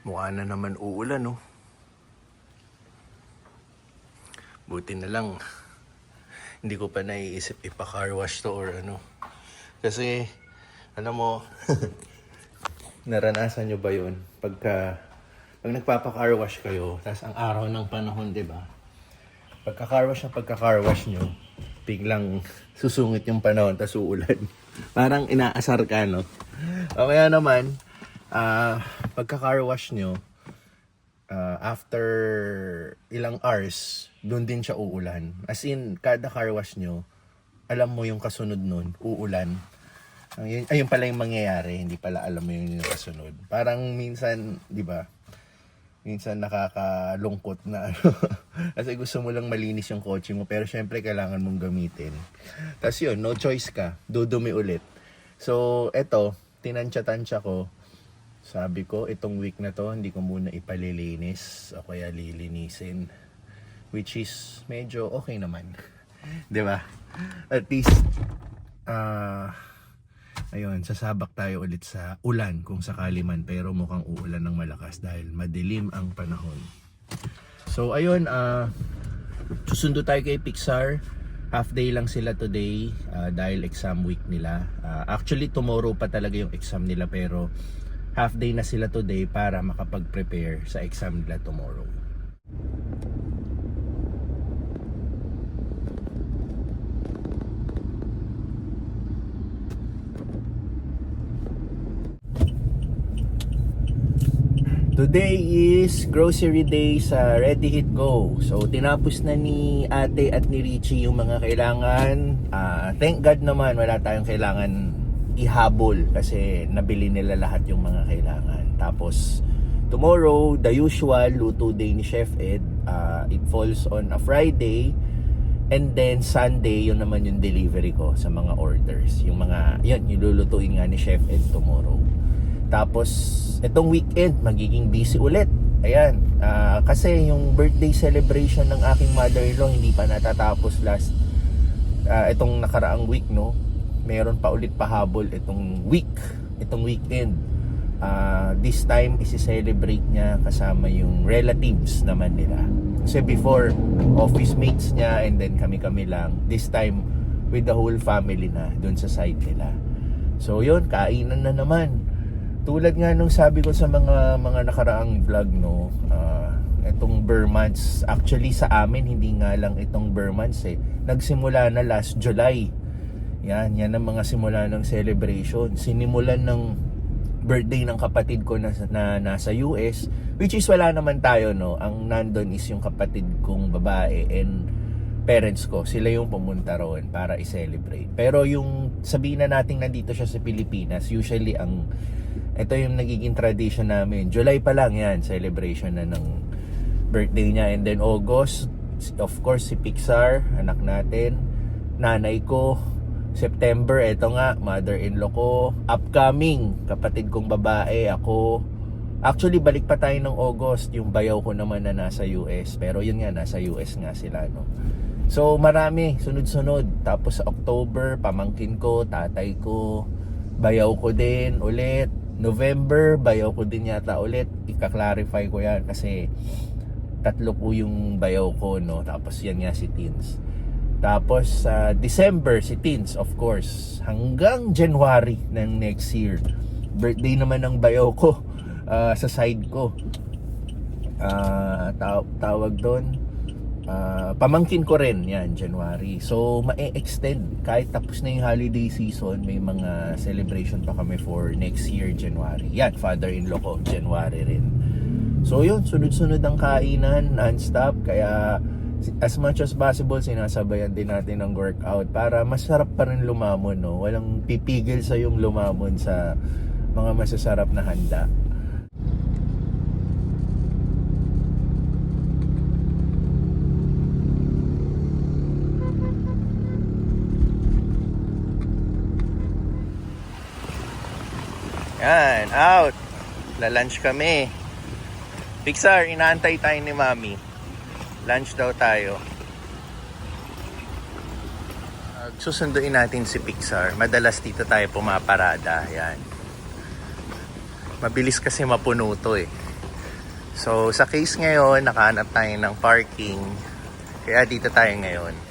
Mukha na naman uulan, no? Buti na lang, hindi ko pa naiisip ipa-car wash to or ano. Kasi, alam mo, naranasan nyo ba yun? Pag nagpapa-car wash kayo, tapos ang araw ng panahon, di ba? Pagka-car wash nyo, biglang susungit yung panahon, tapos uulan. Parang inaasar ka, no? O kaya naman, pagka-car wash nyo, after ilang hours, doon din siya uulan. As in, kada car wash nyo, alam mo yung kasunod nun, uulan. Ayun pala yung mangyayari, hindi pala alam mo yung kasunod. Parang minsan, di ba, minsan nakakalungkot na ano. Kasi gusto mo lang malinis yung kotse mo, pero syempre kailangan mong gamitin. Tapos yun, no choice ka, dudumi ulit. So, eto, tinansya-tansya ko. Sabi ko, itong week na to, hindi ko muna ipalilinis o kaya lilinisin. Which is, medyo okay naman. Di ba? At least, ayun, sasabak tayo ulit sa ulan kung sakali man. Pero mukhang uulan ng malakas dahil madilim ang panahon. So, ayun, susundo tayo kay Pixar. Half day lang sila today dahil exam week nila. Actually, tomorrow pa talaga yung exam nila pero half day na sila today para makapag-prepare sa exam nila tomorrow. Today is grocery day sa Ready Hit Go. So tinapos na ni ate at ni Richie yung mga kailangan. Thank God naman wala tayong kailangan ihabol kasi nabili nila lahat yung mga kailangan. Tapos tomorrow, the usual luto day ni Chef Ed. It falls on a Friday. And then Sunday, yun naman yung delivery ko sa mga orders. Yung mga, yun, yung lulutuin nga ni Chef Ed tomorrow. Tapos, itong weekend, magiging busy ulit. Ayan, kasi yung birthday celebration ng aking mother-in-law hindi pa natatapos itong nakaraang week, no? Meron pa ulit pahabol itong weekend. This time, isi-celebrate niya kasama yung relatives naman nila. Kasi before, office mates niya and then kami-kami lang. This time, with the whole family na, dun sa side nila. So yun, kainan na naman. Tulad nga nung sabi ko sa mga nakaraang vlog, no, itong Burr months, actually sa amin hindi nga lang itong Burr months nagsimula na last July. Yan ang mga simula ng celebration. Sinimulan ng birthday ng kapatid ko na nasa US, which is wala naman tayo, no. Ang nandun is yung kapatid kong babae and parents ko. Sila yung pumunta roon para i-celebrate. Pero yung sabihin na natin nandito siya sa Pilipinas, usually ito yung nagiging tradition namin. July pa lang yan, celebration na ng birthday niya. And then August, of course, si Pixar, anak natin. Nanay ko. September, eto nga, mother-in-law ko. Upcoming, kapatid kong babae, ako. Actually, balik pa tayo ng August. Yung bayaw ko naman na nasa US. Pero yun nga, nasa US nga sila, no? So, marami, sunod-sunod. Tapos sa October, pamangkin ko, tatay ko. Bayaw ko din ulit. November, bayaw ko din yata ulit. Ika-clarify ko yan kasi 3 po yung bayaw ko, no? Tapos yan nga si Teens. Tapos sa December, si Teens, of course. Hanggang January ng next year. Birthday naman ng bayaw ko sa side ko. Tawag doon. Pamangkin ko rin yan, January. So ma-extend kahit tapos na yung holiday season, may mga celebration pa kami for next year, January. Yan, father-in-law ko, January rin. So yun, sunod-sunod ang kainan, non-stop. Kaya as much as possible, sinasabayan din natin ng workout para masarap pa rin lumamon, no? Walang pipigil sa yung lumamon sa mga masasarap na handa. Yan, out. La-lunch kami. Pixar, inaantay tayo ni Mami. Lunch daw tayo. Susunduin natin si Pixar. Madalas dito tayo pumaparada. Yan. Mabilis kasi mapuno to So, sa case ngayon, nakahanap tayo ng parking. Kaya dito tayo ngayon.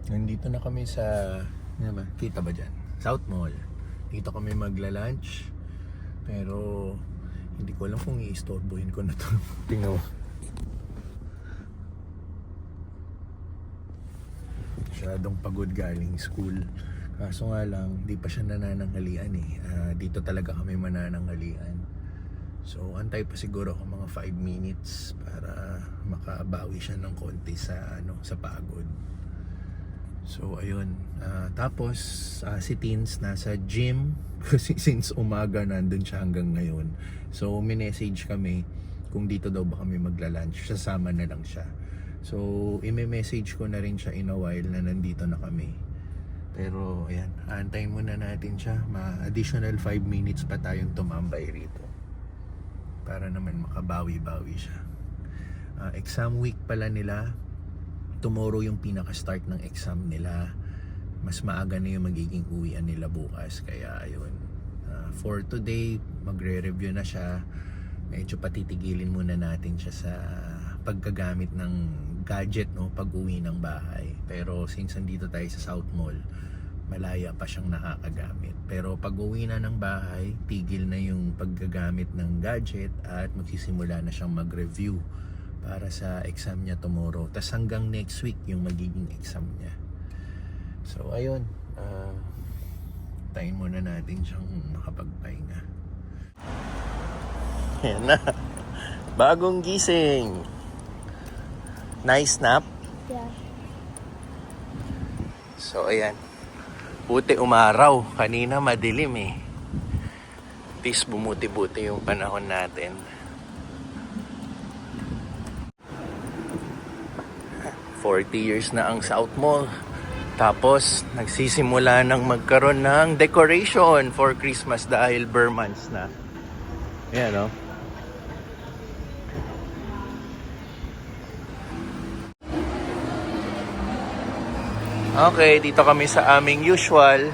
Nandito na kami sa, ano ba? Kita ba dyan? South Mall. Dito kami magla-lunch. Pero hindi ko alam kung i-istorbohin ko na to. Tingnan mo. Masyadong pagod galing school. Kaso nga lang, di pa siya nanananghalian eh. Dito talaga kami manananghalian. So, antay pa siguro ako mga 5 minutes para makabawi siya ng konti sa, sa pagod. So ayun, tapos si Teens nasa gym kasi since umaga nandun siya hanggang ngayon. So minessage kami kung dito daw ba kami magla-lunch, sasama na lang siya. So i-message ko na rin siya in a while na nandito na kami. Pero ayan, aantayin muna natin siya. Additional 5 minutes pa tayong tumambay rito para naman makabawi-bawi siya. Exam week pala nila. Tomorrow yung pinaka-start ng exam nila. Mas maaga na yung magiging uwian nila bukas. Kaya ayun, for today magre-review na siya. Medyo patitigilin muna natin siya sa paggagamit ng gadget, no, pag uwi ng bahay. Pero since nandito tayo sa South Mall, malaya pa siyang nakakagamit. Pero pag uwi na ng bahay, tigil na yung paggagamit ng gadget at magsisimula na siyang mag-review para sa exam niya tomorrow. Tas hanggang next week yung magiging exam niya. So ayun, tayin muna natin siyang makapagpahinga. Yan na. Bagong gising. Nice nap? Yeah. So ayan. Buti umaraw. Kanina madilim eh. At least bumuti-buti yung panahon natin. 40 years na ang South Mall. Tapos, nagsisimula ng magkaroon ng decoration for Christmas dahil bare months na. Ayan, no? Okay, dito kami sa aming usual.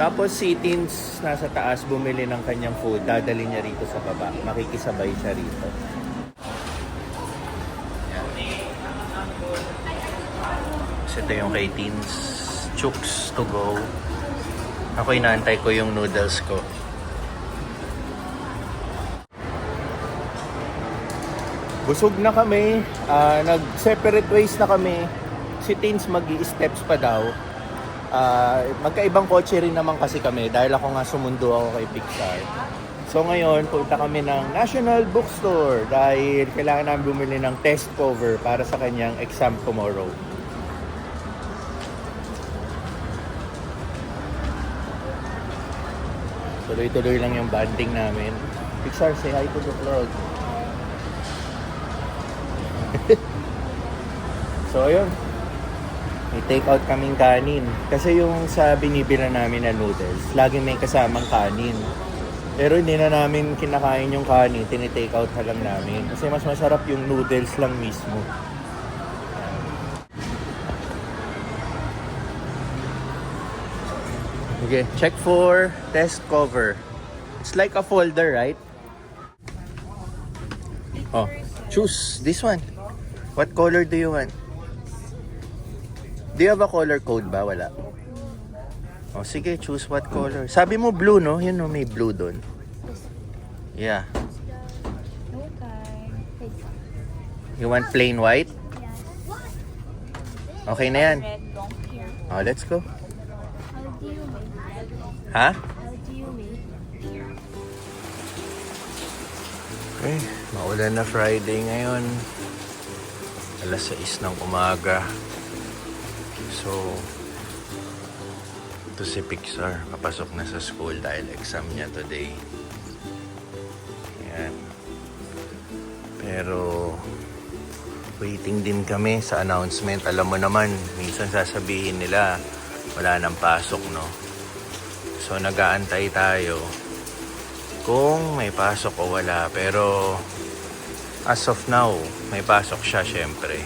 Tapos si Teens nasa taas bumili ng kanyang food. Dadali niya rito sa baba. Makikisabay siya rito. Ito yung kay Teens Chooks to go. Ako inaantay ko yung noodles ko. Busog na kami. Nag-separate ways na kami. Si Teens mag-i-steps pa daw. Magkaibang kotse rin naman kasi kami dahil ako nga sumundo ako kay Pixar. So ngayon, punta kami ng National Bookstore dahil kailangan namin bumili ng test cover para sa kanyang exam tomorrow. Tuloy-tuloy lang yung banding namin. Pixar, say hi to the vlog. So, ayun. May take out kaming kanin. Kasi yung sa binibila namin na noodles, laging may kasamang kanin. Pero hindi na namin kinakain yung kanin, tinitake out na lang namin. Kasi mas masarap yung noodles lang mismo. Okay, check for test cover. It's like a folder, right? Oh, choose this one. What color do you want? Do you have a color code ba? Wala. Oh, sige, choose what color. Sabi mo blue, no? Yun, no? May blue doon. Yeah. Okay. You want plain white? Okay na yan. Red long here. Oh, let's go. How do you make? Ha? How do you make? Okay, maulan na Friday ngayon. Alas 6 ng umaga. So, ito si Pixar. Papasok na sa school dahil exam niya today. Ayan. Pero, Waiting din kami sa announcement. Alam mo naman, minsan sasabihin nila wala nang pasok, no? So nag-aantay tayo kung may pasok o wala. Pero as of now, may pasok siya syempre.